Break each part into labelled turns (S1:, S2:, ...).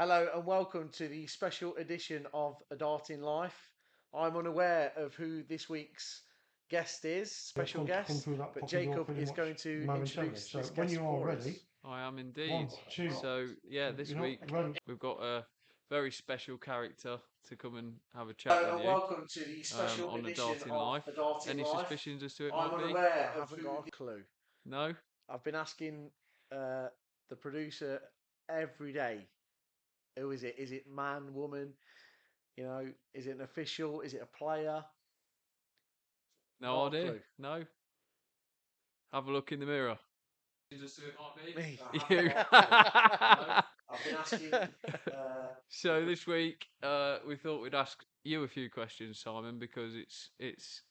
S1: Hello and welcome to the special edition of A Dart in Life. I'm unaware of who this week's guest is, special
S2: Come
S1: guest,
S2: through that
S1: but
S2: properly
S1: Jacob
S2: pretty
S1: is
S2: much
S1: going to
S2: momentarily.
S1: introduce
S2: So
S1: this
S2: when
S1: guest
S2: you are
S1: for
S2: ready,
S1: us.
S3: I am
S2: one,
S3: indeed.
S2: two.
S3: So yeah,
S2: you
S3: this
S2: know,
S3: week
S2: run.
S3: we've got a very special character to come and have a chat
S1: Hello
S3: with
S1: and
S3: you
S1: welcome to the special
S3: on a
S1: edition
S3: dart in
S1: of
S3: life.
S1: A Dart in
S3: Any
S1: Life.
S3: suspicions as to it
S1: I'm
S3: might be?
S1: unaware I haven't got a clue.
S3: No.
S1: I've been asking the producer every day, who is it? Is it man, woman? You know, is it an official? Is it a player?
S3: No
S1: Not a
S3: idea.
S1: clue.
S3: No. Have a look in the mirror. As to it might
S1: Me.
S3: be. You.
S1: I've been asking.
S3: So this week we thought we'd ask you a few questions, Simon, because it's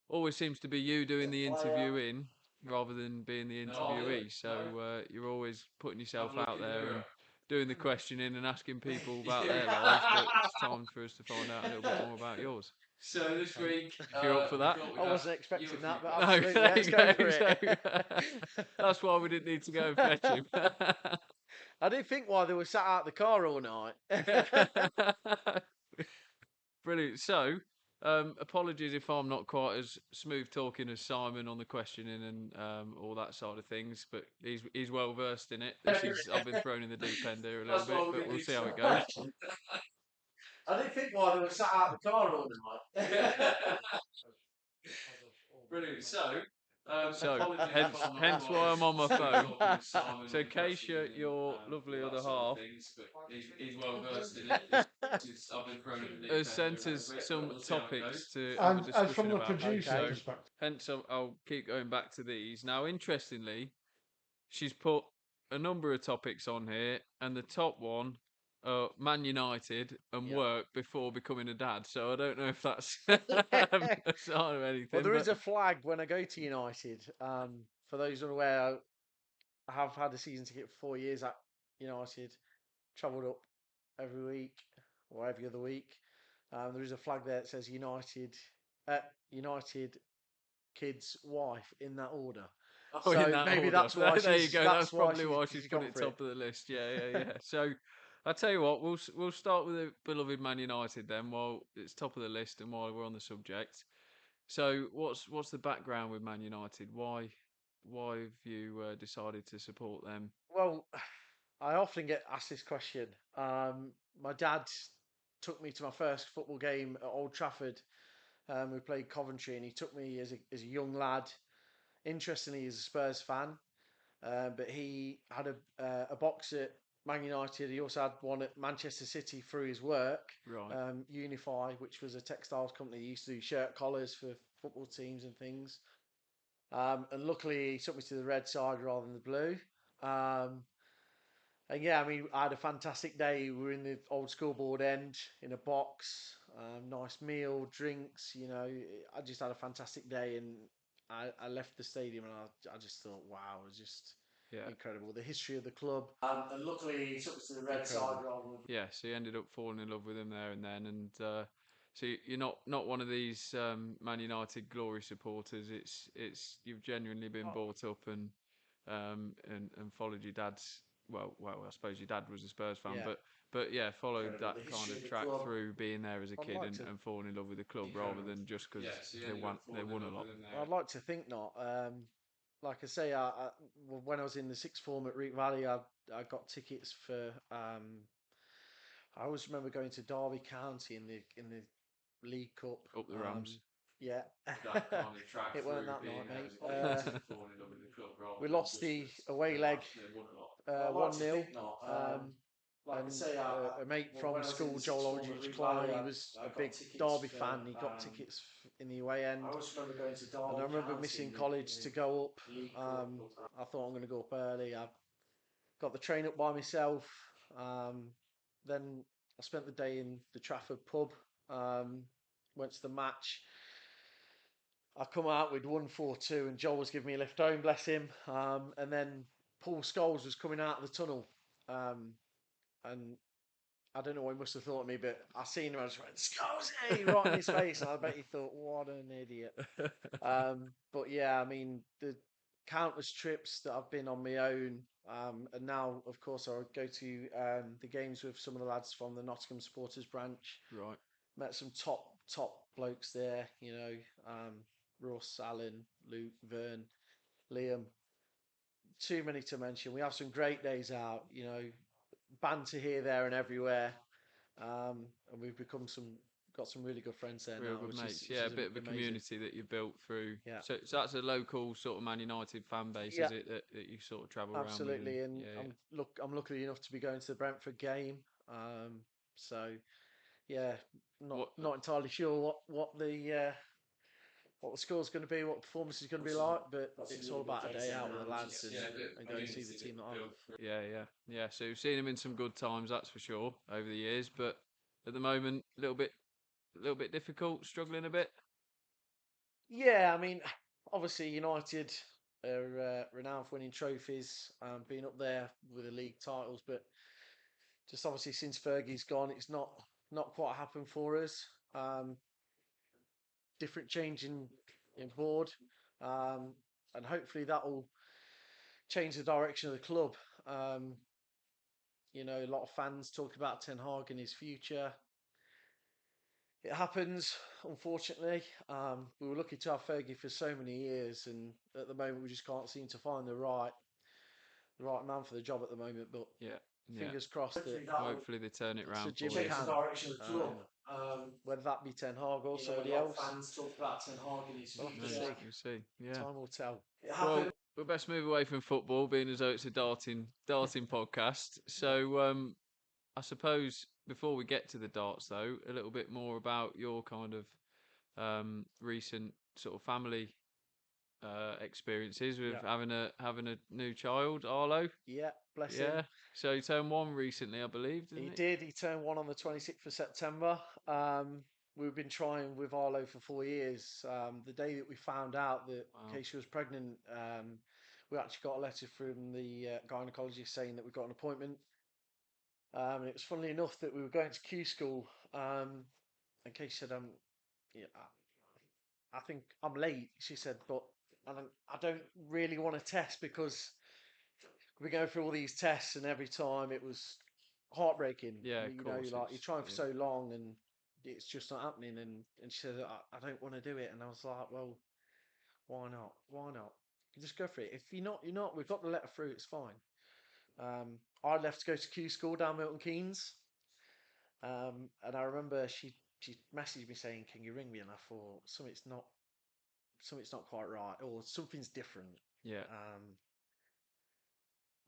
S3: always seems to be you doing the interviewing rather than being the interviewee. So you're always putting yourself out there and doing the questioning and asking people about their lives. But it's time for us to find out a little bit more about yours. So this week, if you're up for that,
S1: I wasn't expecting that, but
S3: no,
S1: absolutely,
S3: there
S1: let's
S3: you
S1: go
S3: go.
S1: for it.
S3: That's why we didn't need to go and fetch him.
S1: I didn't think why they were sat out the car all night.
S3: Brilliant. So, apologies if I'm not quite as smooth talking as Simon on the questioning and all that side of things, but he's well versed in it. I've been thrown in the deep end here a little bit, but we'll see how it goes.
S1: I didn't think why they were sat out the car all night.
S3: Brilliant. Hence why I'm on my phone. So, Keisha, your lovely other half,
S2: He's well versed in
S3: it. Has sent us some topics to have a
S2: And
S3: discussion
S2: from the
S3: about.
S2: producer's
S3: So,
S2: perspective,
S3: hence, I'll keep going back to these. Now, interestingly, she's put a number of topics on here, and the top one, Man United and work before becoming a dad. So I don't know if that's a sign of anything.
S1: Well, there is a flag when I go to United. For those unaware, I have had a season ticket for 4 years at United. Travelled up every week or every other week. There is a flag there that says United kids wife in that order.
S3: Oh,
S1: so
S3: in that
S1: maybe
S3: order.
S1: that's why
S3: there you
S1: she's.
S3: go. That's
S1: why
S3: probably why she's put
S1: gone
S3: it
S1: for
S3: top of the list. Yeah. So I tell you what, we'll start with the beloved Man United then, while it's top of the list and while we're on the subject. So what's the background with Man United? Why have you decided to support them?
S1: Well, I often get asked this question. My dad took me to my first football game at Old Trafford. We played Coventry, and he took me as a young lad. Interestingly, he's a Spurs fan, but he had a box at Man United. He also had one at Manchester City through his work.
S3: Right.
S1: Unify, which was a textiles company, he used to do shirt collars for football teams and things. And luckily, he took me to the red side rather than the blue. Um, and yeah, I mean, I had a fantastic day. We were in the old scoreboard end in a box, nice meal, drinks. I just had a fantastic day, and I left the stadium, and I just thought, wow, it was just incredible. The history of the club, and luckily he took us to the red side rather than.
S3: Yeah, so you ended up falling in love with him there and then, and so you're not one of these Man United glory supporters. It's you've genuinely been brought up and followed your dad's. Well, I suppose your dad was a Spurs fan, but yeah, followed that kind of track through being there as a kid and falling in love with the club rather than just because they won a lot.
S1: I'd like to think not. Like I say, when I was in the sixth form at Reek Valley, I got tickets for. I always remember going to Derby County in the League Cup.
S3: Up the Rams.
S1: Yeah,
S3: That kind of track
S1: it weren't
S3: through
S1: that
S3: being
S1: night,
S3: there
S1: mate.
S3: as a kid, falling in love with the club rather
S1: We
S3: than
S1: lost
S3: just
S1: the
S3: 'cause
S1: away leg
S3: they won a lot.
S1: 1-0.
S4: Like I
S1: And
S4: say,
S1: a mate from school, Joel Aldridge, Klein, he was a big Derby fan. He got tickets in the away end.
S4: I always remember going to Derby.
S1: And I remember
S4: County
S1: missing
S4: in the-
S1: college
S4: in
S1: to
S4: the
S1: go up.
S4: League Cup.
S1: I thought I'm going to go up early. I got the train up by myself. Then I spent the day in the Trafford pub. Went to the match. I come out, we'd won 4-2, and Joel was giving me a lift home, bless him. And then Paul Scholes was coming out of the tunnel. And I don't know what he must have thought of me, but I seen him, I just went, Scosey, right in his face. And I bet he thought, what an idiot. But yeah, I mean, countless trips that I've been on my own. And now, of course, I go to the games with some of the lads from the Nottingham supporters branch.
S3: Right.
S1: Met some top blokes there. Russ, Alan, Luke, Vern, Liam. Too many to mention. We have some great days out. Banter here, there, and everywhere. And we've got some really good friends there
S3: Real
S1: now,
S3: good
S1: which
S3: mates.
S1: which
S3: Yeah, a
S1: is
S3: bit of a
S1: amazing.
S3: community that you built through.
S1: Yeah,
S3: So that's a local sort of Man United fan base,
S1: yeah,
S3: is it, that you sort of travel around with? And
S1: absolutely. And
S3: yeah, yeah.
S1: I'm lucky enough to be going to the Brentford game. So yeah,
S3: What?
S1: not entirely sure what the score's going to be, what the performance is going to be like, but it's all about a day out with the lads and going to see the team that I love.
S3: Yeah, yeah, yeah. So you've seen him in some good times, that's for sure, over the years. But at the moment, a little bit difficult, struggling a bit.
S1: Yeah, I mean, obviously United are renowned for winning trophies, being up there with the league titles, but just obviously since Fergie's gone, it's not quite happened for us. Um, Different change in board, um, and hopefully that will change the direction of the club. Um, a lot of fans talk about Ten Hag and his future. It happens, unfortunately. We were lucky to have Fergie for so many years, and at the moment we just can't seem to find the right man for the job at the moment. But
S3: Yeah, yeah.
S1: fingers crossed that
S3: Hopefully they turn it round
S1: Sir Jim
S3: for you.
S1: can. Whether that be Ten Hag or somebody else, we'll have to
S3: No,
S1: see.
S3: we'll see. Yeah.
S1: Time will tell.
S3: Well, we best move away from football, being as though it's a darting podcast. So, I suppose before we get to the darts, though, a little bit more about your kind of recent sort of family experiences with
S1: Yeah.
S3: having a new child, Arlo.
S1: Yeah, bless him.
S3: Yeah. So he turned one recently, I believe, didn't
S1: He
S3: he?
S1: did. He turned one on the 26th of September. We've been trying with Arlo for 4 years. The day that we found out that
S3: Wow.
S1: Keisha was pregnant, we actually got a letter from the gynecologist saying that we got an appointment. And it was funnily enough that we were going to Q school. And Keisha said, yeah, I think I'm late. She said, but I don't really want to test because we go through all these tests, and every time it was heartbreaking.
S3: Yeah, of course.
S1: Like you're trying for
S3: Yeah.
S1: so long, and it's just not happening. And she said, I don't want to do it. And I was like, well, why not? Why not? You just go for it. If you're not, you're not. We've got the letter through. It's fine. I left to go to Q school down Milton Keynes. And I remember she messaged me saying, "Can you ring me?" And I thought something's not quite right, or something's different.
S3: Yeah.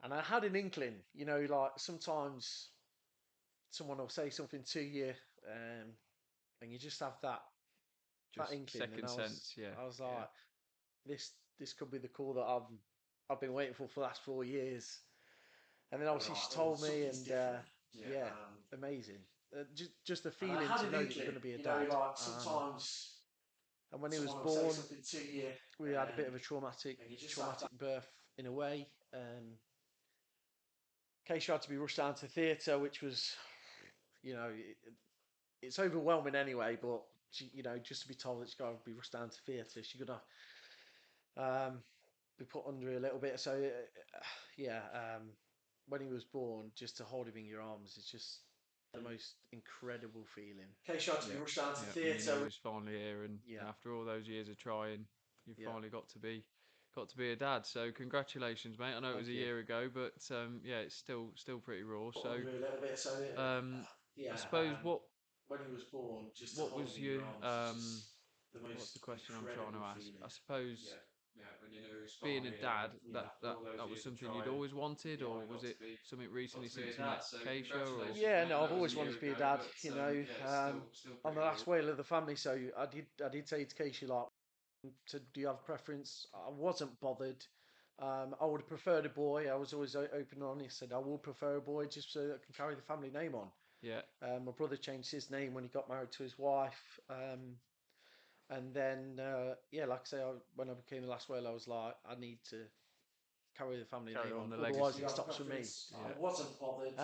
S1: And I had an inkling, like sometimes someone will say something to you, and you just have that
S3: Just
S1: inkling. And
S3: second sense. Yeah.
S1: I was
S3: Yeah.
S1: like, this could be the call that I've been waiting for the last 4 years. And then obviously she told me, and yeah, amazing. Just the feeling to know that you're going to be a dad. And when he was born, we had a bit of a traumatic birth in a way. Keisha had to be rushed down to theatre, which was, it's overwhelming anyway. But she, just to be told that she's got to be rushed down to theatre, she's gonna be put under a little bit. So yeah, when he was born, just to hold him in your arms is just the most incredible feeling. Keisha had to be rushed down to
S3: When you
S1: theatre.
S3: knew he was finally here, and
S1: Yeah.
S3: after all those years of trying, you
S1: Yeah.
S3: finally got to be a dad. So congratulations, mate. I know it was a
S1: Thank you.
S3: year ago, but yeah, it's still pretty raw. So
S1: Under a little bit. So yeah,
S3: I suppose
S1: when he was born, just to
S3: what
S1: hold
S3: was
S1: him in
S3: your
S1: your arms is just the
S3: what's
S1: most
S3: the question I'm trying to
S1: incredible
S3: ask?
S1: feeling.
S3: I suppose
S2: Yeah, when you know it's
S3: being a
S2: finally
S3: dad,
S1: Yeah.
S3: that was something you'd always wanted, or was it something recently since you met Keisha? Or
S1: Yeah, no, I've always wanted to be a dad. I'm the last Wale of the family, so I did say to Keisha, like, do you have a preference? I wasn't bothered. I would have preferred a boy. I was always open and honest. Said I will prefer a boy just so that I can carry the family name on.
S3: yeah,
S1: My brother changed his name when he got married to his wife. And then, yeah, like I say, when I became the last Whale, I was like, I need to carry the family
S3: Carry
S1: name
S3: on
S1: on.
S3: the
S1: Otherwise,
S3: legacy.
S1: it stops with me.
S3: Yeah.
S1: I wasn't bothered.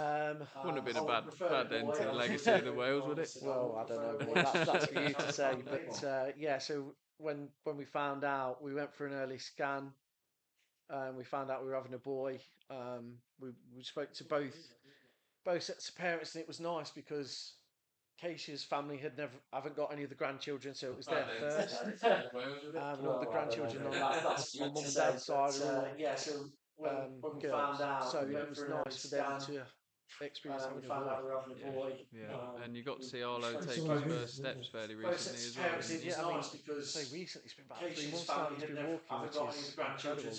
S3: Wouldn't have been
S1: I
S3: a
S1: would have
S3: bad
S1: preferred a
S3: end
S1: boy.
S3: to the
S1: I was
S3: legacy of the Wales, would it?
S1: Well, I don't know, but that's for you to say. But yeah, so when we found out, we went for an early scan. we found out we were having a boy. We spoke to both sets of parents, and it was nice because Keisha's family had never haven't got any of the grandchildren, so it was their first. And all the grandchildren on my mum and dad's side are all girls, so it was nice for them to experience having a boy.
S3: Yeah, and you got to see Arlo take his first steps fairly recently as well.
S1: Did you? I mean, so recently it's been about 3 months now. He's been walking, which is incredible.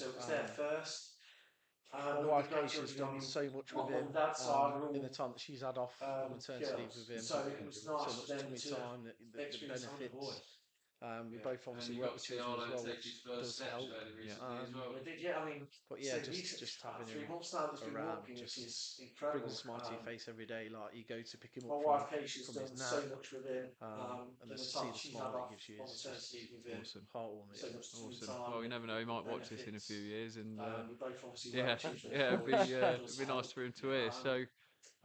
S1: My wife Keisha's done so much with him in the time that she's had off on maternity leave with him. So much tummy time, the benefits. We both obviously
S2: And you
S1: work
S2: got
S1: with
S2: to see
S1: children as
S2: Arlo
S1: well,
S2: take
S1: which
S2: his first
S1: does
S2: steps
S1: help.
S2: fairly recently
S3: Yeah.
S2: as well.
S1: But yeah, just having him around just brings a smile to your face every day. Like you go to pick him up from his nap, and to see the smile that he gives you is just
S3: Awesome.
S1: heartwarming.
S3: Awesome. Well, you never know. He might watch this in a few years, and
S1: Yeah,
S3: yeah, it'd be nice for him to hear. So,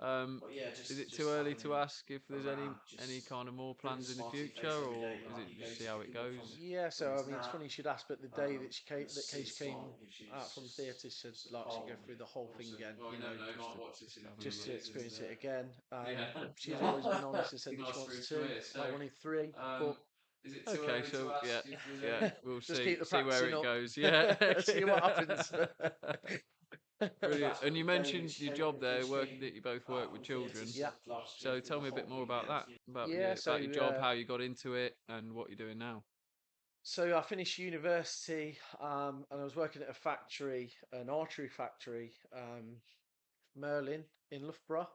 S3: is it too early to ask if there's any kind of more plans in the future, or is it just see how it goes?
S1: Yeah, so I mean, it's funny you should ask, but the day that Case came out from the theatre, she said like she'd go through the whole thing again,
S2: Well,
S1: you
S2: you
S1: know,
S2: never know, he might watch this in a few
S1: just to
S2: years.
S1: experience
S2: And,
S1: it again.
S2: yeah.
S1: She's always been honest and said that she
S2: Nice for
S1: wants
S2: him to
S1: two.
S2: hear.
S1: I
S2: So,
S1: wanted three, but
S2: is it too
S3: Okay,
S2: early
S3: so
S2: to ask
S3: yeah,
S2: if there's
S3: yeah,
S2: any?
S3: we'll
S1: just
S3: see
S1: keep the
S3: where
S1: practicing
S3: it
S1: up.
S3: goes. Yeah,
S1: See what happens.
S3: Brilliant. And you mentioned your job there, work that you both work with children.
S1: Yeah.
S3: So tell me a bit more about that,
S1: Yeah, so
S3: about your job, how you got into it, and what you're doing now.
S1: so I finished university, and I was working at a factory, an archery factory, Merlin in Loughborough.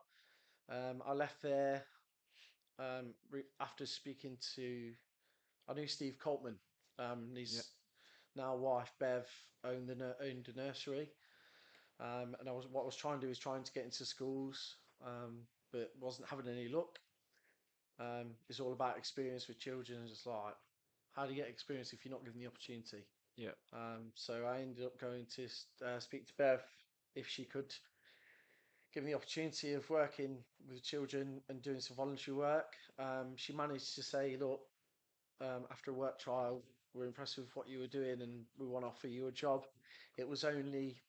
S1: I left there after speaking to, I knew Steve Coltman.
S3: Yeah,
S1: His now wife Bev owned a nursery, and what I was trying to do is trying to get into schools, but wasn't having any luck. It's all about experience with children, and just like how do you get experience if you're not given the opportunity?
S3: yeah,
S1: So I ended up going to speak to Bev if she could give me the opportunity of working with children and doing some voluntary work. She managed to say, look, after a work trial, we're impressed with what you were doing and we want to offer you a job. It was only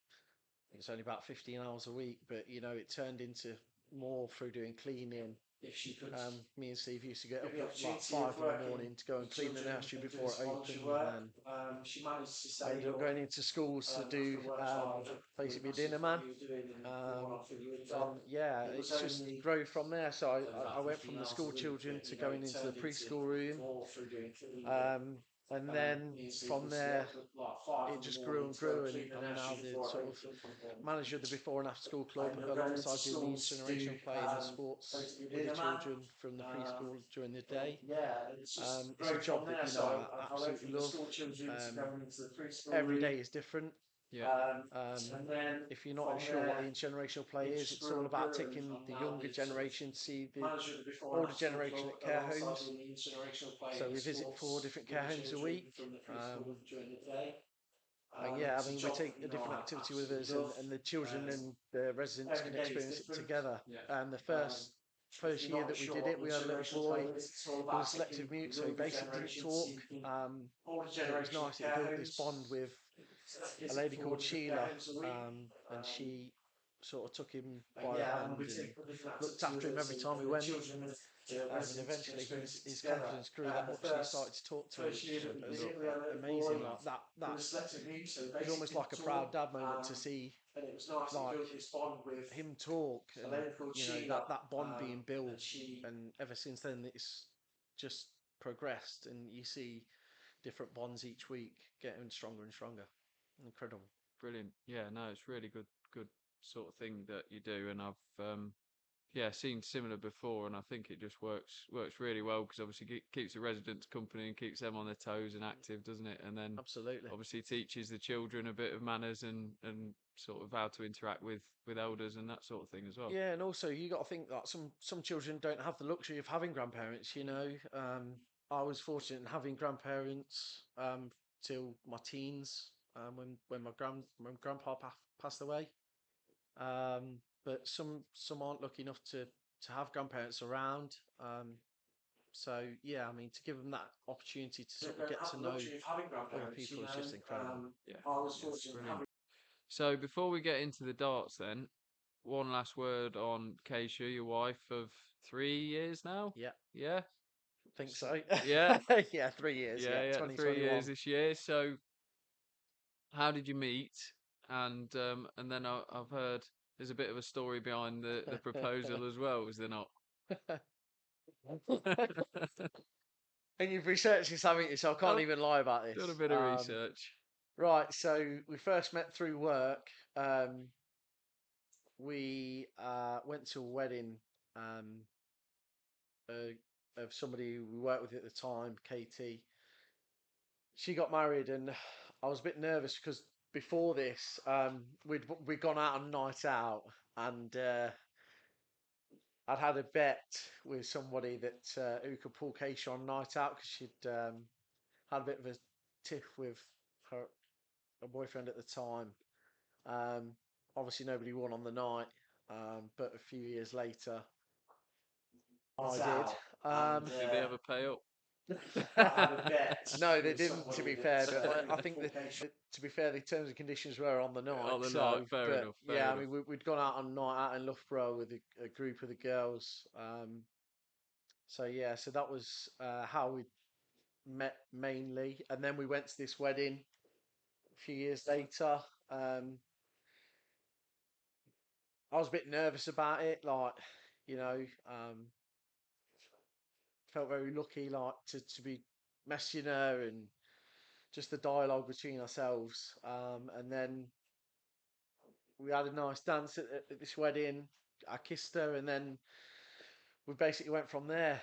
S1: it's only about 15 hours a week, but you know, it turned into more through doing cleaning. Me and Steve used to get up at like 5 in the morning to go and clean the nursery before it opened, and then I ended up going into schools to do basically dinner man. And yeah, it's just grow from there. So I went from the school children to going into the preschool room, and then from there it just grew and grew, and I'm now the sort of manager of the before and after school club alongside doing the intergenerational play and the sports with the children from the preschool during the day. It's a job that you know I absolutely love. Every day is different.
S3: yeah.
S1: If you're not sure what the intergenerational play is, it's all about taking the younger generation to see the older generation at care homes. So we visit 4 different care homes a week. And yeah, I mean, we take a different activity with us, and the children and the residents can experience it together. And the first year that we did it, we had a little boy who was selective mute, so he basically didn't talk. And it was nice. It built this bond with a lady called Sheila, and she sort of took him by the hand and looked after him every time we went. And eventually his confidence grew that much and he started to talk to us. It was amazing. Like that was almost like a proud dad moment to see like him talk, and you know that bond being built. And ever since then it's just progressed, and you see different bonds each week getting stronger and stronger. Incredible.
S3: Brilliant. Yeah, no, it's really good sort of thing that you do, and I've yeah seen similar before, and I think it just works really well because obviously keeps the residents company and keeps them on their toes and active, doesn't it? And then
S1: Absolutely.
S3: obviously teaches the children a bit of manners and sort of how to interact with elders and that sort of thing as well.
S1: Yeah, and also you got to think that some children don't have the luxury of having grandparents. You know, I was fortunate in having grandparents till my teens, when my grandpa passed away. But some aren't lucky enough to have grandparents around. So yeah, I mean, to give them that opportunity to sort of get to know other people is just incredible.
S3: Yeah, brilliant. So before we get into the darts, then one last word on Keisha, your wife of 3 years now.
S1: Yeah,
S3: Yeah,
S1: think so.
S3: Yeah.
S1: Yeah, 3 years.
S3: yeah,
S1: Yeah,
S3: yeah. 3 years
S1: 2021.
S3: this year. So how did you meet? And then I've heard there's a bit of a story behind the proposal as well, is there not?
S1: And you've researched this, haven't you? So I can't
S3: Oh,
S1: even lie about this.
S3: Done a bit of research.
S1: Right, so we first met through work. We went to a wedding um, of somebody we worked with at the time, Katie. She got married, and I was a bit nervous because before this, we'd gone out on a night out, and I'd had a bet with somebody that who could pull Keisha on a night out because she'd had a bit of a tiff with her boyfriend at the time. Um, Obviously, nobody won on the night, but a few years later, I did.
S3: Did they ever pay up?
S1: No, they didn't. To be fair, but I think that to be fair, the terms and conditions were on the night.
S3: On the
S1: So,
S3: night, fair
S1: but
S3: enough.
S1: yeah,
S3: Fair
S1: I mean, we'd gone out on a night out in Loughborough with a group of the girls. So yeah, so that was how we met mainly, and then we went to this wedding a few years later. Um, I was a bit nervous about it, like you know, felt very lucky, like to be messaging her and just the dialogue between ourselves. And then we had a nice dance at this wedding. I kissed her, and then we basically went from there.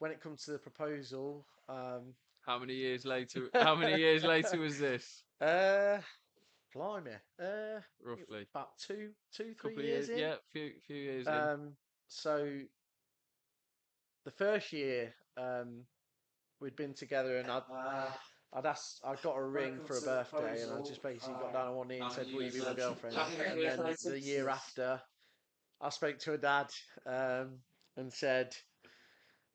S1: When it comes to the proposal,
S3: How many years later? How many years later was this?
S1: uh, blimey,
S3: Roughly.
S1: about two, 3
S3: Couple of
S1: years
S3: years.
S1: in.
S3: Yeah, few years in.
S1: So the first year, we'd been together, and I got a ring for a birthday, and I just basically got down on one knee and said, "Will you be my girlfriend?" And then the year after, I spoke to her dad and said,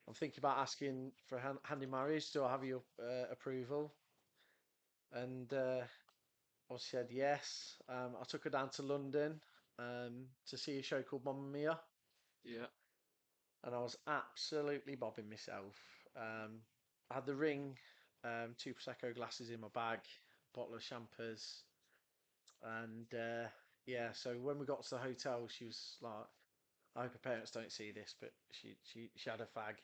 S1: "I'm thinking about asking for hand in marriage. Do I have your approval?" And I said yes. I took her down to London to see a show called Mamma Mia,
S3: Yeah.
S1: and I was absolutely bobbing myself. I had the ring, two prosecco glasses in my bag, bottle of champers, and yeah. So when we got to the hotel, she was like, "I hope her parents don't see this," but she had a fag.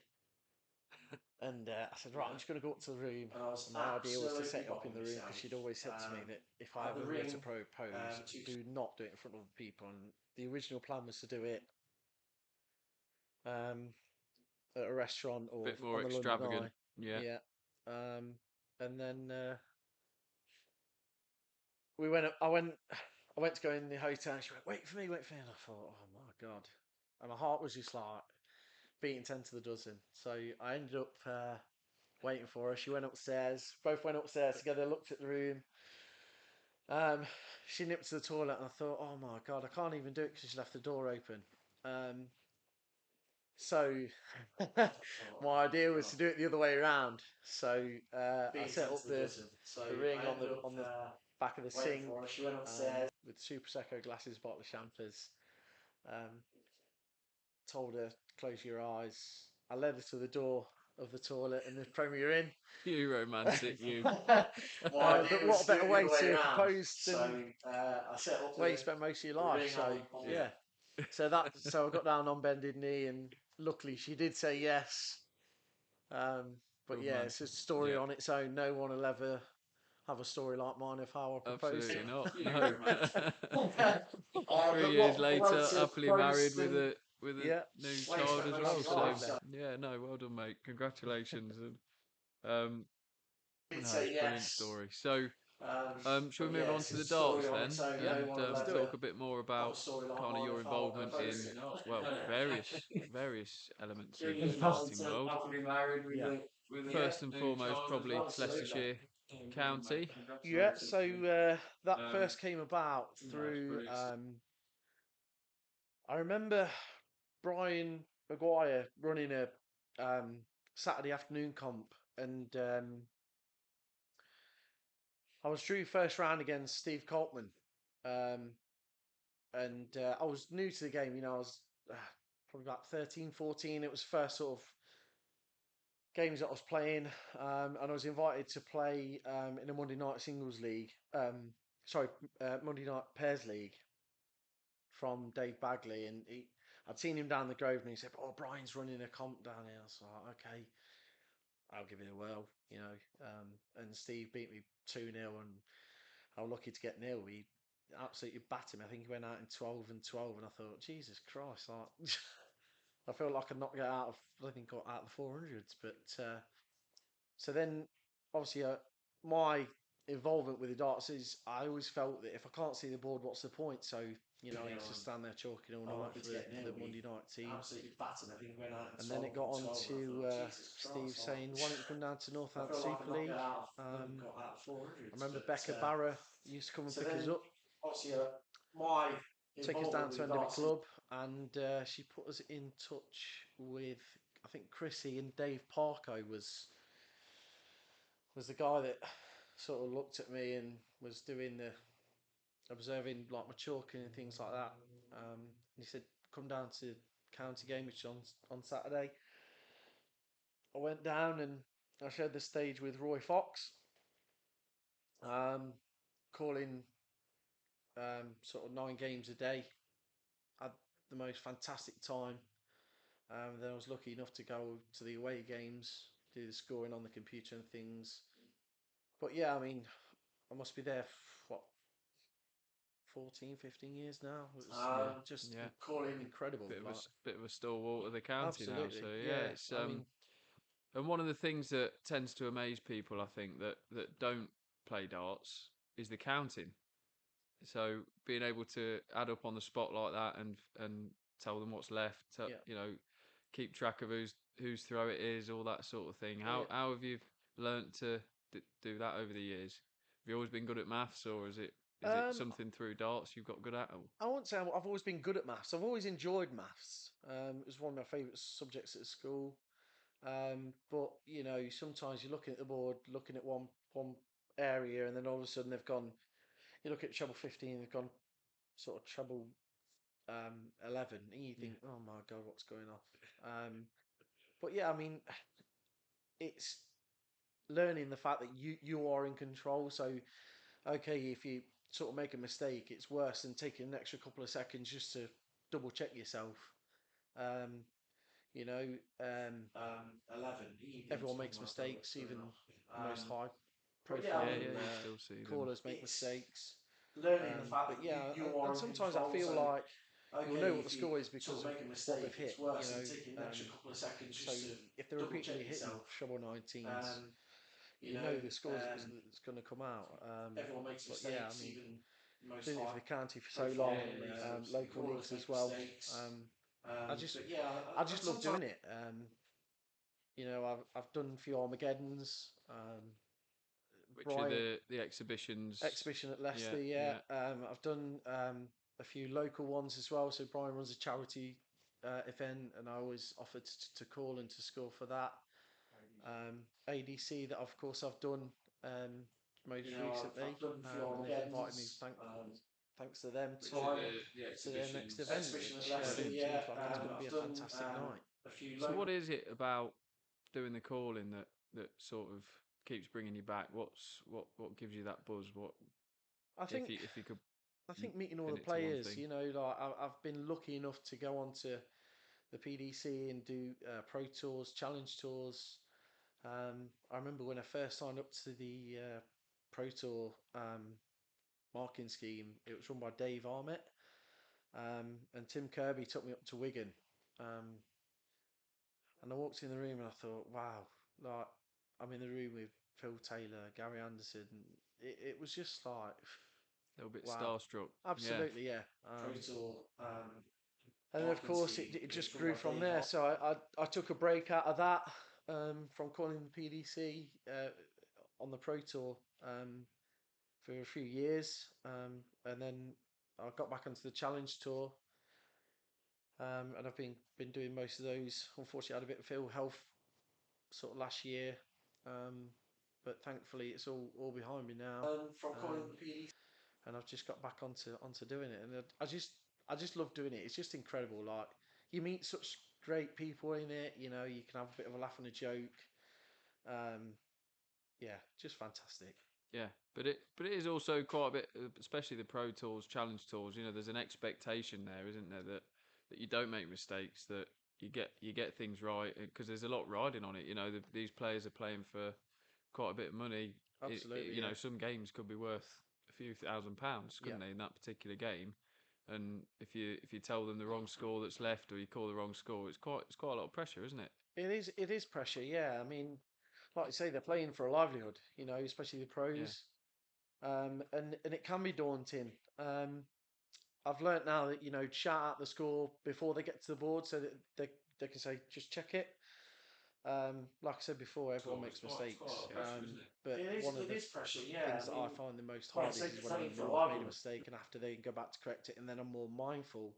S1: And I said, right, I'm just going to go up to the room. And my idea was to set it up in the room because she'd always said to me that if I ever were to propose, do not do it in front of other people. And the original plan was to do it um, at a restaurant or
S3: Bit more
S1: on the London
S3: extravagant.
S1: Eye.
S3: Yeah.
S1: Yeah. And then we went. I went to go in the hotel. And she went, "Wait for me, wait for me." And I thought, "Oh my god!" And my heart was just like beating 10 to the dozen. So I ended up waiting for her. She went upstairs. Both went upstairs together. Looked at the room. Um, she nipped to the toilet, and I thought, "Oh my god, I can't even do it because she left the door open." Um, so my idea was to do it the other way around. So I set up the ring on the back of the sink with two prosecco glasses, bottle of champers. Um, Told her close your eyes. I led her to the door of the toilet and the Premier Inn.
S3: You romantic, you.
S1: But what a better way to propose than where you spend most of your life. So yeah. So I got down on bended knee, and luckily she did say yes. But
S3: Good
S1: yeah,
S3: man.
S1: it's a story
S3: Yeah.
S1: on its own. No one will ever have a story like mine of how I proposed to
S3: Absolutely
S1: her.
S3: not. No. 3 years later, happily married with a
S1: Yeah.
S3: new child as well. So
S1: Absolutely.
S3: yeah, no, well done, mate. Congratulations. And no, it's a brilliant story. So shall we move on to the darts then,
S1: Yeah,
S3: and
S1: let's do it.
S3: talk a bit more about kind of your involvement in well various elements of the darting world.
S1: Yeah.
S3: First and foremost, probably Leicestershire County.
S1: Yeah, so that first came about through. I remember Brian Maguire running a Saturday afternoon comp, and I was drew first round against Steve Coltman, um, and I was new to the game. I was probably about 13, 14. It was first sort of games that I was playing, and I was invited to play in a Monday night singles league. Sorry, Monday night pairs league from Dave Bagley, and I'd seen him down the Grove, and he said, "Oh, Brian's running a comp down here." I was like, "Okay, I'll give it a whirl." And Steve beat me 2-0, and I was lucky to get nil. He absolutely battered me. I think he went out in 12 and 12, and I thought, Jesus Christ, like, I feel like I knocked it out of, I think, got out of the 400s. But so then, obviously, my involvement with the darts is I always felt that if I can't see the board, what's the point? So I used to stand there chalking all night for the Monday night teams. And then it got on to Steve saying, "Why don't you come down to Northants Super League?" I remember Becca Barra used to come and pick us up,
S4: My
S1: take us down
S4: involvement
S1: to
S4: with
S1: Enderby
S4: darts is
S1: Club, and she put us in touch with, I think, Chrissy, and Dave Parko was the guy that sort of looked at me and was doing the observing like my chalking and things like that. And he said, "Come down to county game, which is on Saturday." I went down and I shared the stage with Roy Fox, um, calling sort of 9 games a day. Had the most fantastic time. Then I was lucky enough to go to the away games, do the scoring on the computer and things. But yeah, I mean, I must be there, what, 14, 15 years now. It was
S3: Yeah,
S1: just
S3: yeah.
S4: calling
S1: incredible.
S3: Bit of
S1: Like,
S3: bit of a stalwart of the county now.
S1: absolutely,
S3: So yeah,
S1: yeah.
S3: it's
S1: I mean,
S3: and one of the things that tends to amaze people, I think, that don't play darts is the counting. So being able to add up on the spot like that and tell them what's left,
S1: yeah.
S3: keep track of whose throw it is, all that sort of thing.
S1: Yeah.
S3: How have you learnt to do that over the years? Have you always been good at maths, or is it
S1: Um,
S3: something through darts you've got good at? Or?
S1: I won't say I've always been good at maths. I've always enjoyed maths. It was one of my favourite subjects at school. But sometimes you're looking at the board, looking at one area, and then all of a sudden they've gone. You look at treble 15, they've gone sort of treble 11, and you think, "Oh my god, what's going on?" But yeah, I mean, it's learning the fact that you are in control. So okay, if you sort of make a mistake, it's worse than taking an extra couple of seconds just to double check yourself. Um, you know, um,
S4: 11.
S1: everyone makes mistakes, even the most high
S4: But yeah, I
S3: Yeah,
S1: profile
S4: mean,
S3: yeah, you still see them.
S1: callers make
S4: it's
S1: mistakes.
S4: learning the fact
S1: But
S4: that
S1: yeah,
S4: you
S1: and
S4: are in
S1: sometimes I
S4: control.
S1: feel
S4: So,
S1: like you'll know
S4: okay,
S1: what the
S4: if you
S1: score is
S4: sort
S1: because
S4: of
S1: of
S4: make a
S1: what
S4: mistake,
S1: they've
S4: it's
S1: hit.
S4: worse than taking an extra couple of seconds
S1: So
S4: just to
S1: if they're
S4: double check
S1: repeatedly hitting
S4: yourself.
S1: treble 19s,
S4: Um,
S1: you know the scores that's going to come out.
S4: Everyone makes
S1: But yeah, I
S4: mistakes,
S1: mean,
S4: even the most
S1: doing it for
S4: high
S1: the county for so
S4: profile
S1: long, local
S4: callers
S1: leagues as
S4: make
S1: well.
S4: mistakes.
S1: I just
S4: But yeah,
S1: I
S4: and
S1: just love
S4: sometimes
S1: doing it. I've done a few Armageddons.
S3: Which are
S1: Brian
S3: the exhibitions?
S1: exhibition at
S3: Yeah,
S1: Leicester, yeah.
S3: yeah.
S1: I've done a few local ones as well. So Brian runs a charity event, and I always offered to call and to score for that. ADC that of course I've done most recently,
S4: I've done a few
S1: and they've invited me.
S4: Armageddons.
S1: Thanks to them
S3: Which are
S1: to
S3: the
S1: their next
S3: exhibitions?
S1: event,
S4: Exhibition at
S1: which
S4: Leicester,
S1: seems
S4: yeah.
S1: like it's going to be
S4: I've
S1: a
S4: done
S1: fantastic night.
S4: a few
S3: So
S4: local.
S3: what is it about doing the calling that sort of keeps bringing you back? What gives you that buzz? What
S1: I think
S3: if you could
S1: I think meeting all
S3: pin
S1: the
S3: it to one
S1: players,
S3: thing?
S1: like I've been lucky enough to go on to the PDC and do pro tours, challenge tours. I remember when I first signed up to the pro tour marking scheme. It was run by Dave Armett, and Tim Kirby took me up to Wigan. Um, and I walked in the room and I thought, wow, like I'm in the room with Phil Taylor, Gary Anderson. It was just like,
S3: A little bit
S1: wow,
S3: starstruck. Yeah.
S1: absolutely, yeah.
S4: Pro Tour
S1: And then of
S4: marking
S1: course
S4: scheme.
S1: it
S4: It was
S1: just
S4: run
S1: grew
S4: by
S1: from
S4: Dave
S1: there.
S4: Hart.
S1: So I took a break out of that from calling the PDC on the Pro Tour for a few years, and then I got back onto the Challenge Tour, and I've been doing most of those. Unfortunately, I had a bit of ill health sort of last year, um, but thankfully it's all behind me now.
S4: From calling
S1: Um,
S4: the PD.
S1: and I've just got back onto doing it, and I just love doing it. It's just incredible. Like you meet such great people in it. You know, you can have a bit of a laugh and a joke. Um, yeah, just fantastic.
S3: Yeah, but it is also quite a bit, especially the Pro Tours, Challenge Tours. You know, there's an expectation there, isn't there, that you don't make mistakes, that you get things right, because there's a lot riding on it. You know, these players are playing for quite a bit of money.
S1: Absolutely,
S3: You know,
S1: yeah.
S3: some games could be worth a few £1,000s,
S1: Yeah.
S3: couldn't they, in that particular game? And if you tell them the wrong score that's left, or you call the wrong score, it's quite a lot of pressure, isn't it?
S1: It is pressure. Yeah, I mean, like you say, they're playing for a livelihood. You know, especially the
S3: Yeah,
S1: pros. And it can be daunting. I've learnt now that shout out the score before they get to the board so that they can say just check it. Like I said before, everyone
S2: Cool.
S1: makes
S2: It's quite a
S1: mistakes.
S2: lot of pressure, isn't it?
S1: But one of
S4: It
S1: the
S4: is pressure, yeah.
S1: things
S4: I
S1: that I
S4: mean,
S1: find the most
S4: like I
S1: hardest
S4: say,
S1: is when I
S4: playing for a
S1: know I've made a
S4: livelihood.
S1: mistake and after they go back to correct it, and then I'm more mindful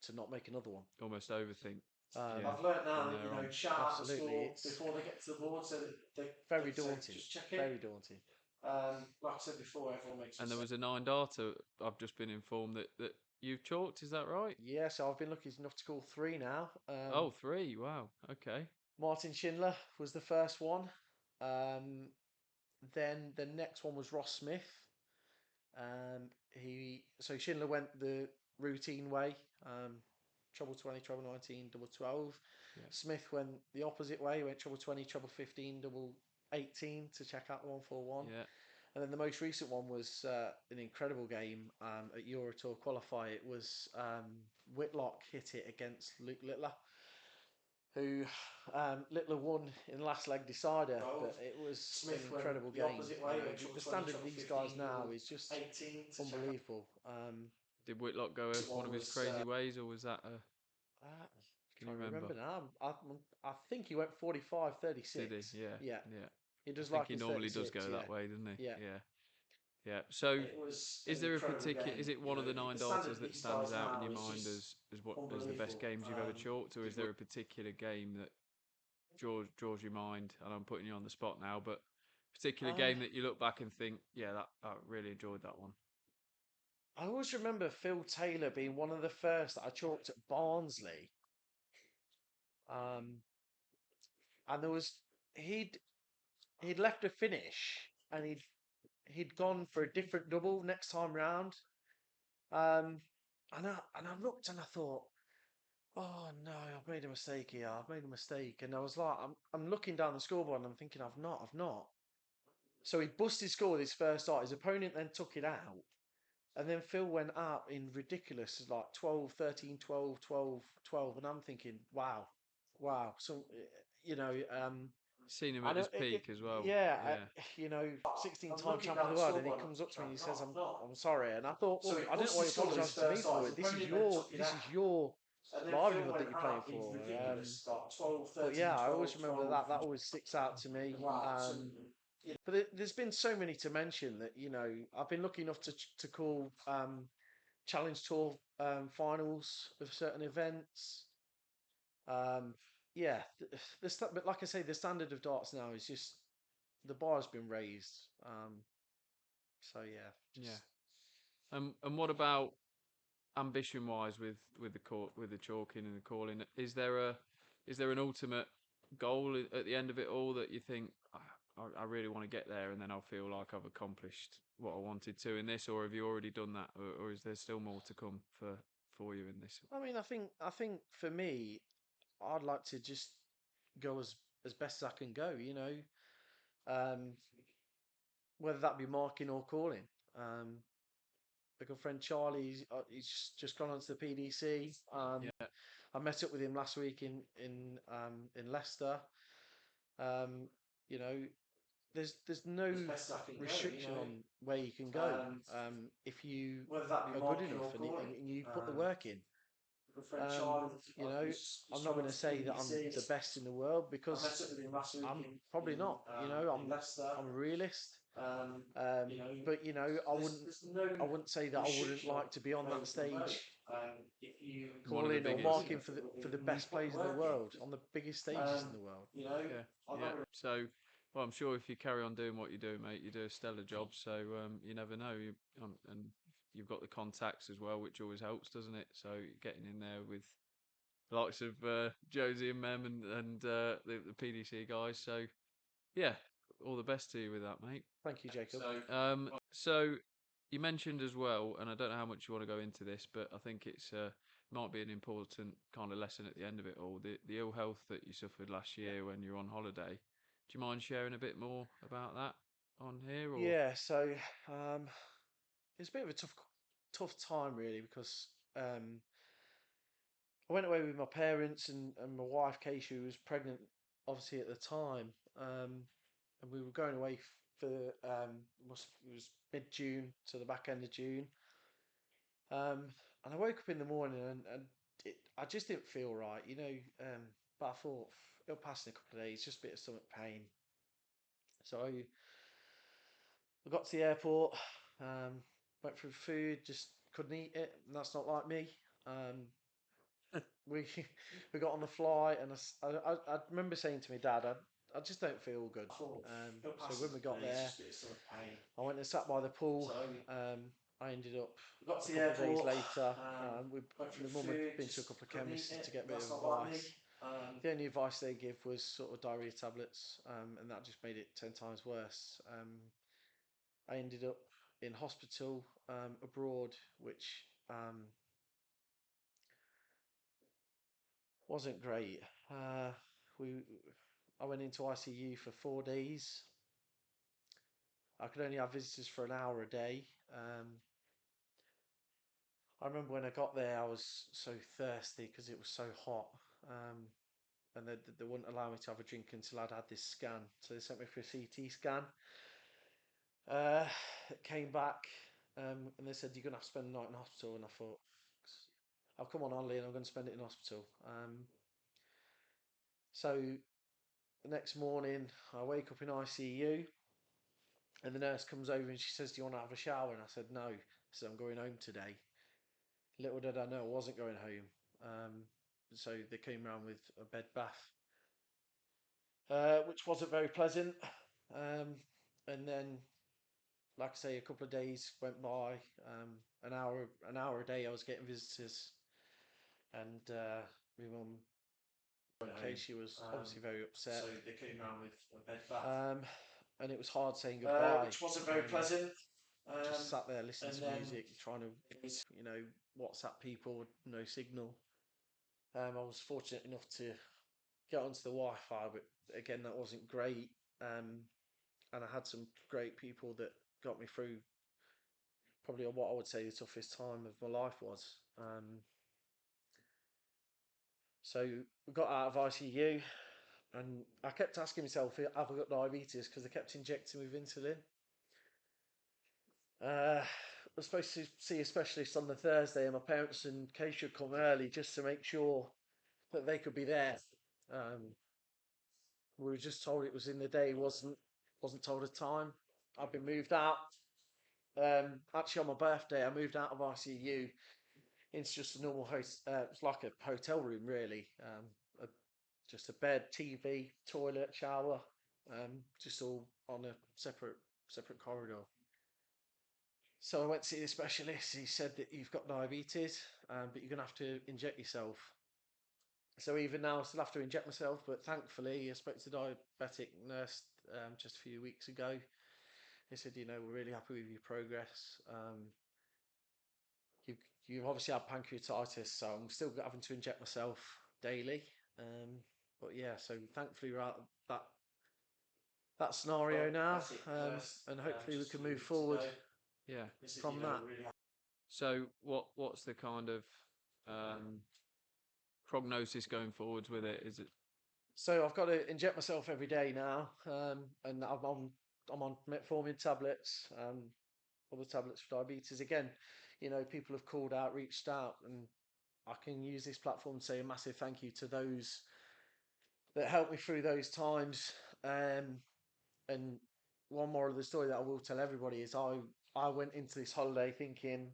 S1: to not make another one.
S3: almost overthink.
S1: Um,
S3: Yeah,
S4: I've learnt now
S3: when
S4: that
S3: they're on.
S4: shout out the
S1: Absolutely,
S4: score
S1: it's
S4: before they get to the board so that they
S1: very
S4: can say
S1: daunting.
S4: just check it.
S1: Very daunting.
S4: Like I said before, everyone makes
S3: And there
S4: mistakes.
S3: was a 9 darter. I've just been informed that you've chalked. Is that right?
S1: Yeah, so I've been lucky enough to call three now.
S3: Oh, three. Wow. Okay.
S1: Martin Schindler was the first one. Then the next one was Ross Smith. So Schindler went the routine way, treble 20, treble 19, double 12.
S3: Yeah.
S1: Smith went the opposite way, went treble 20, treble 15, double 18 to check out the 141.
S3: Yeah.
S1: And then the most recent one was an incredible game at Euro Tour qualify. It was Whitlock hit it against Luke Littler, who Littler won in the last leg decider, but it was
S4: Smith
S1: an
S4: went
S1: incredible
S4: the
S1: game.
S4: opposite way, went
S1: The
S4: treble 20,
S1: standard of
S4: treble
S1: these guys
S4: 15,
S1: now
S4: double
S1: is just
S4: 18 to check out.
S1: unbelievable.
S3: Did Whitlock go one
S4: One
S3: of his
S4: was
S3: crazy ways, or was that a?
S1: Uh,
S3: Can you
S1: trying to
S3: remember?
S1: remember now. I think he went 45,
S3: Did
S1: 36.
S3: he? Yeah.
S1: Yeah,
S3: Yeah.
S1: he
S3: I
S1: does
S3: think
S1: like
S3: he
S1: his
S3: normally does
S1: 36.
S3: go
S1: Yeah,
S3: that way, doesn't he?
S1: yeah.
S3: Yeah. Yeah. So,
S4: It was
S3: is
S4: an
S3: there a
S4: incredible
S3: particular?
S4: game.
S3: Is it one of the nine
S4: The standard
S3: darters
S4: of
S3: that
S4: these
S3: stands
S4: guys
S3: out in
S4: now
S3: your
S4: is
S3: mind
S4: just
S3: as the best
S4: unbelievable.
S3: games you've ever chalked, or is there a particular game that draws your mind? And I'm putting you on the spot now, but particular
S1: Um,
S3: game that you look back and think, yeah, that I really enjoyed that one.
S1: I always remember Phil Taylor being one of the first that I chalked at Barnsley. Um, and there was he'd he'd left a finish and he'd gone for a different double next time round. And I looked and I thought, oh no, I've made a mistake here. I've made a mistake. And I was like, I'm looking down the scoreboard and I'm thinking, I've not. So he busted score with his first start. His opponent then took it out. And then Phil went up in ridiculous, like 12, 13, 12, 12, 12. And I'm thinking, wow, wow. So, you know,
S3: Seen him
S1: I
S3: at
S1: know,
S3: his peak as well.
S1: yeah,
S3: Yeah.
S1: 16-time
S4: looking
S1: champion
S4: down
S1: of
S4: the
S1: the world, and he
S4: scoreboard,
S1: comes up to me and he says,
S4: I've not.
S1: I'm sorry." And I thought,
S4: So
S1: well,
S4: he
S1: I don't know why
S4: busted
S1: you're
S4: score with his
S1: apologising to me
S4: first start.
S1: for
S4: His
S1: it. This is
S4: opponent then
S1: your
S4: took it
S1: this is
S4: out.
S1: your
S4: And then Phil
S1: livelihood that
S4: went
S1: you're playing
S4: up in
S1: for.
S4: ridiculous, like 12,
S1: But
S4: 13,
S1: yeah, I
S4: 12,
S1: always remember
S4: 12.
S1: that. That always sticks out to me.
S4: Wow. So,
S1: But there's been so many to mention that I've been lucky enough to call Challenge Tour finals of certain events. Um, yeah, but like I say, the standard of darts now is just the bar's been raised. So yeah,
S3: Yeah.
S1: just
S3: And what about ambition wise with the with the chalking and the calling? Is there an ultimate goal at the end of it all that you think, I really want to get there, and then I'll feel like I've accomplished what I wanted to in this, or have you already done that, or is there still more to come for you in this?
S1: I mean, I think for me, I'd like to just go as best as I can go. Um, whether that be marking or calling. A good friend Charlie, he's just gone onto the PDC.
S3: Yeah,
S1: I met up with him last week in Leicester. Um, you know, there's no
S4: as best I can go,
S1: restriction on where you can go if you
S4: whether that be
S1: are good
S4: marking
S1: enough
S4: or calling.
S1: and you put the work in.
S4: My friend
S1: Um,
S4: Charlie,
S1: you know,
S4: he's
S1: I'm not
S4: gone
S1: going
S4: on
S1: to
S4: to
S1: say that I'm
S4: PDC.
S1: the best in the world
S4: I met
S1: because
S4: up with him last week
S1: I'm probably not.
S4: in Leicester.
S1: I'm a realist.
S4: You know,
S1: But
S4: there's no
S1: I wouldn't say that I wouldn't
S4: restriction on
S1: like to be on
S4: where
S1: that
S4: you can vote.
S1: stage
S4: If you
S3: one of the
S1: calling or
S3: biggest.
S1: marking for the best
S4: put
S1: players
S4: the
S1: in the
S4: work
S1: world on the biggest stages
S4: in,
S1: in the world.
S4: you know,
S3: Yeah,
S4: I'm
S3: yeah.
S4: not
S3: So Well, I'm sure if you carry on doing what you do, mate, you do a stellar job. So you never know. And you've got the contacts as well, which always helps, doesn't it? So getting in there with the likes of Josie and Mem and the PDC guys. So yeah, all the best to you with that, mate.
S1: Thank you, Jacob.
S3: So you mentioned as well, and I don't know how much you want to go into this, but I think it's might be an important kind of lesson at the end of it all. The ill health that you suffered last year when you were on holiday. Do you mind sharing a bit more about that on here? Or
S1: Yeah, so it's a bit of a tough time really because I went away with my parents and my wife Keisha, who was pregnant, obviously at the time, and we were going away for it was mid June to the back end of June, and I woke up in the morning and I just didn't feel right, but I thought it'll pass in a couple of days, just a bit of stomach pain. So I got to the airport, went for food, just couldn't eat it, and that's not like me. We we got on the flight, and I remember saying to my dad, I just don't feel good. So when we got there, I went and sat by the pool. I ended up a couple of days later. My mum had been to a couple of chemists to get a bit of advice. The only advice they give was sort of diarrhea tablets, and that just made it 10 times worse. I ended up in hospital abroad, which wasn't great. We I went into ICU for 4 days. I could only have visitors for an hour a day. I remember when I got there, I was so thirsty because it was so hot, and they wouldn't allow me to have a drink until I'd had this scan. So they sent me for a CT scan. It came back, and they said you're gonna have to spend the night in hospital. And I thought, I've come on holiday and I'm going to spend it in hospital. So the next morning, I wake up in ICU, and the nurse comes over and she says, "Do you want to have a shower?" And I said, "No." I said, "I'm going home today." Little did I know I wasn't going home. So they came round with a bed bath, which wasn't very pleasant. And then, like I say, a couple of days went by. An hour a day, I was getting visitors, and my mum, in case she was obviously very upset. So they came round with a bed bath. And it was hard saying goodbye. Which wasn't very pleasant. Just sat there listening to music, trying to, WhatsApp people, no signal. I was fortunate enough to get onto the Wi-Fi, but again, that wasn't great. And I had some great people that got me through probably what I would say the toughest time of my life was. So we got out of ICU, and I kept asking myself, have I got diabetes? Because they kept injecting me with insulin. I was supposed to see a specialist on the Thursday, and my parents and Kay should come early just to make sure that they could be there. We were just told it was in the day, wasn't told a time. I've been moved out. Actually, on my birthday, I moved out of ICU into just a normal host. It's like a hotel room, really. Just a bed, TV, toilet, shower, just all on a separate corridor. So I went to see the specialist. He said that you've got diabetes, but you're gonna have to inject yourself. So even now, I still have to inject myself. But thankfully, I spoke to the diabetic nurse just a few weeks ago. He said, we're really happy with your progress. You you obviously had pancreatitis, so I'm still having to inject myself daily. But yeah, so thankfully we're out of that scenario now, and hopefully we can move forward.
S3: yeah,
S1: from that.
S3: So what's the kind of prognosis going forwards with it? Is it
S1: So I've got to inject myself every day now, and I'm on metformin tablets, other tablets for diabetes. Again, people have called out, reached out, and I can use this platform to say a massive thank you to those that helped me through those times. And one more of the story that I will tell everybody is I went into this holiday thinking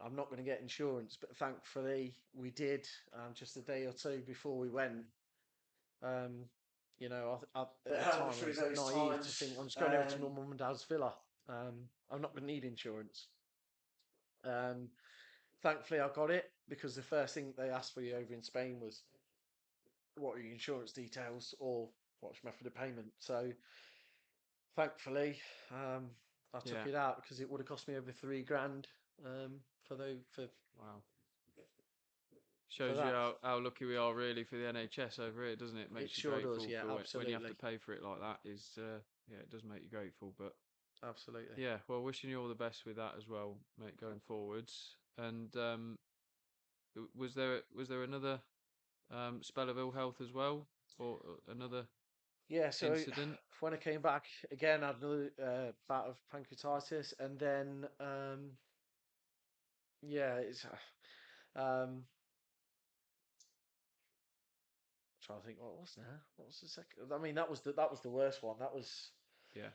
S1: I'm not going to get insurance, but thankfully we did, just a day or two before we went. You know, at
S4: But
S1: the
S4: help me
S1: time I
S4: through
S1: was
S4: those
S1: naive to
S4: times.
S1: think I'm just going over to my mum and dad's villa. I'm not going to need insurance. Um, Thankfully, I got it because the first thing they asked for you over in Spain was what are your insurance details or what's your method of payment. So thankfully, I took
S3: Yeah.
S1: it out because it would have cost me over £3 for
S3: Wow. Shows you
S1: that.
S3: how lucky we are really for the NHS over here, doesn't it?
S1: It
S3: Makes you
S1: sure does,
S3: grateful
S1: yeah,
S3: for when you have to
S1: absolutely,
S3: pay for it like that. Yeah, it does make you grateful. But
S1: absolutely.
S3: yeah, well, wishing you all the best with that as well, mate, going forwards. And was there another spell of ill health as well, or another
S1: Yeah, so
S3: incident?
S1: when I came back again, I had another bout of pancreatitis, and then yeah, it's um, trying to think what was there. What was the second? I mean, that was the worst one. That was
S3: Yeah,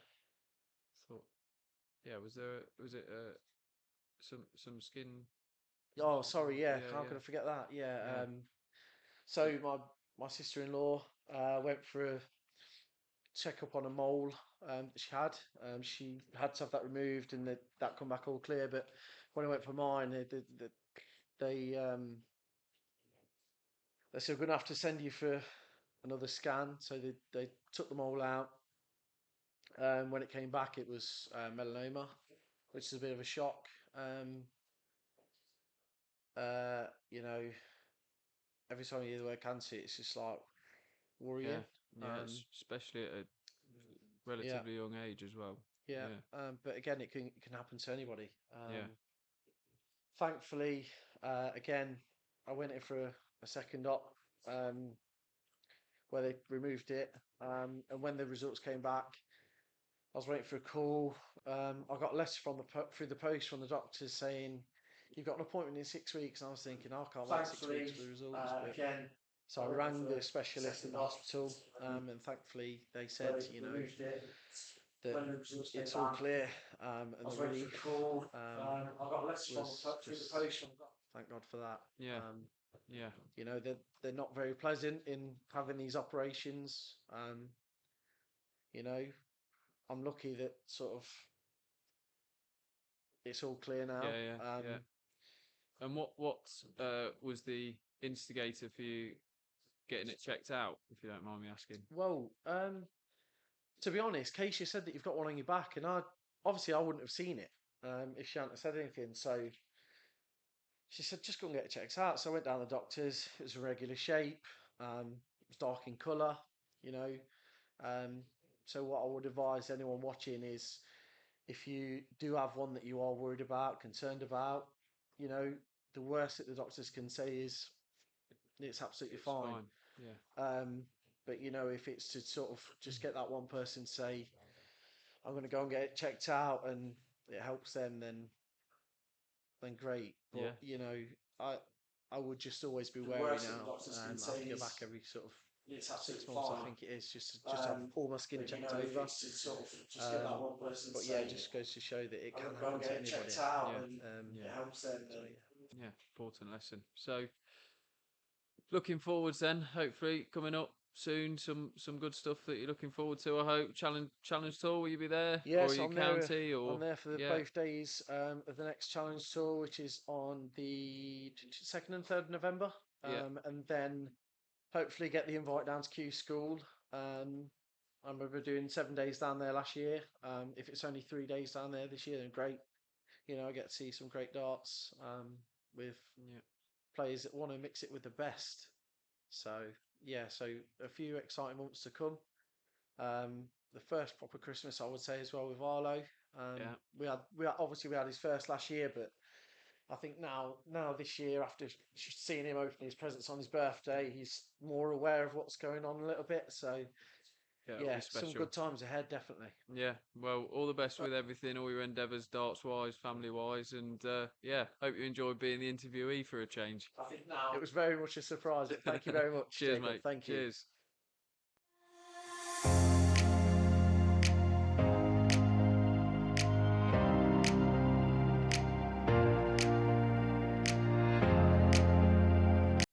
S3: thought. Yeah, was it some skin?
S1: oh sorry, yeah.
S3: Yeah,
S1: How
S3: yeah,
S1: could I forget that? Yeah.
S3: yeah,
S1: So my sister-in-law went for a checkup on a mole that she had. She had to have that removed, and that come back all clear. But when I went for mine, they they said we're gonna have to send you for another scan. So they took them all out. When it came back, it was melanoma, which is a bit of a shock. Um, you know, every time you hear the word cancer, it's just like
S3: yeah,
S1: worrying.
S3: yeah. Especially at a
S1: Yeah,
S3: relatively young age as well.
S1: yeah.
S3: Yeah,
S1: But again, it can happen to anybody.
S3: yeah,
S1: Thankfully, again, I went in for a second op um, where they removed it, and when the results came back, I was waiting for a call. I got a letter through the post from the doctors saying you've got an appointment in 6 weeks, and I was thinking, oh, I can't wait 6 weeks
S4: Thankfully,
S1: for the results. But
S4: again,
S1: so
S4: I
S1: I
S4: went
S1: rang
S4: for
S1: the
S4: a
S1: specialist at
S4: second
S1: the
S4: op,
S1: hospital, and thankfully they said,
S4: they
S1: you know,
S4: removed it.
S1: that
S4: When the results came
S1: it's all
S4: back,
S1: clear,
S4: I
S1: and the
S4: was waiting for a
S1: relief
S4: call.
S1: um,
S4: I got a letter
S1: was
S4: through the
S1: just
S4: post from
S1: thank God for that.
S3: yeah, yeah,
S1: You know, they're not very pleasant in having these operations. You know, I'm lucky that sort of it's all clear now.
S3: yeah, yeah, yeah. And what was the instigator for you getting it checked out, if you don't mind me asking?
S1: Well, to be honest, Keisha said that you've got one on your back, and I wouldn't have seen it if she hadn't said anything. So she said, just go and get it checked out. So I went down to the doctor's. It was a regular shape. It was dark in colour. You know, um, so what I would advise anyone watching is if you do have one that you are worried about, concerned about, you know, the worst that the doctors can say is it's absolutely
S3: It's
S1: fine.
S3: fine. Yeah,
S1: Um, but you know, if it's to sort of just get that one person to say, I'm going to go and get it checked out, and it helps them, then great.
S3: yeah,
S1: But you know, I I would just always be
S4: the
S1: wary
S4: worst that the
S1: now.
S4: doctors can
S1: I have
S4: say
S1: to go
S4: is
S1: back every sort of
S4: it's
S1: 6 months, I
S4: absolutely fine.
S1: think it is, just to have all my skin
S4: But you
S1: checked
S4: know, if
S1: over.
S4: it's to sort of just get that one person
S1: But yeah, it
S4: say,
S1: just goes to show that it
S4: I'm
S1: can
S4: going to go
S1: happen
S4: and
S1: to
S4: get it
S1: anybody.
S4: checked out,
S3: yeah,
S4: and
S3: yeah,
S4: it helps them.
S1: So
S4: Then
S1: yeah.
S3: yeah. Important lesson. So looking forwards then, hopefully coming up soon, some good stuff that you're looking forward to. I hope challenge tour. Will you be there, or are
S1: Yes,
S3: you
S1: I'm there.
S3: county,
S1: I'm
S3: or
S1: there for
S3: yeah,
S1: both days of the next challenge tour, which is on the 2nd and 3rd of November,
S3: yeah,
S1: and then hopefully get the invite down to Q School. Um, I remember doing 7 days down there last year. If it's only 3 days down there this year, then great. You know, I get to see some great darts with
S3: yeah,
S1: players that want to mix it with the best. So yeah, so a few exciting months to come. The first proper Christmas, I would say, as well with Arlo.
S3: yeah.
S1: We had obviously we had his first last year, but I think now this year after seeing him open his presents on his birthday, he's more aware of what's going on a little bit. So
S3: Yeah, it'll
S1: yeah,
S3: be
S1: some
S3: special.
S1: good times ahead, definitely.
S3: Yeah, well, all the best with everything, all your endeavours, darts wise, family wise, and yeah, hope you enjoyed being the interviewee for a change.
S4: I think now
S1: It was very much a surprise. Thank you very much,
S3: Cheers,
S1: Jacob.
S3: mate.
S1: Thank you.
S3: Cheers.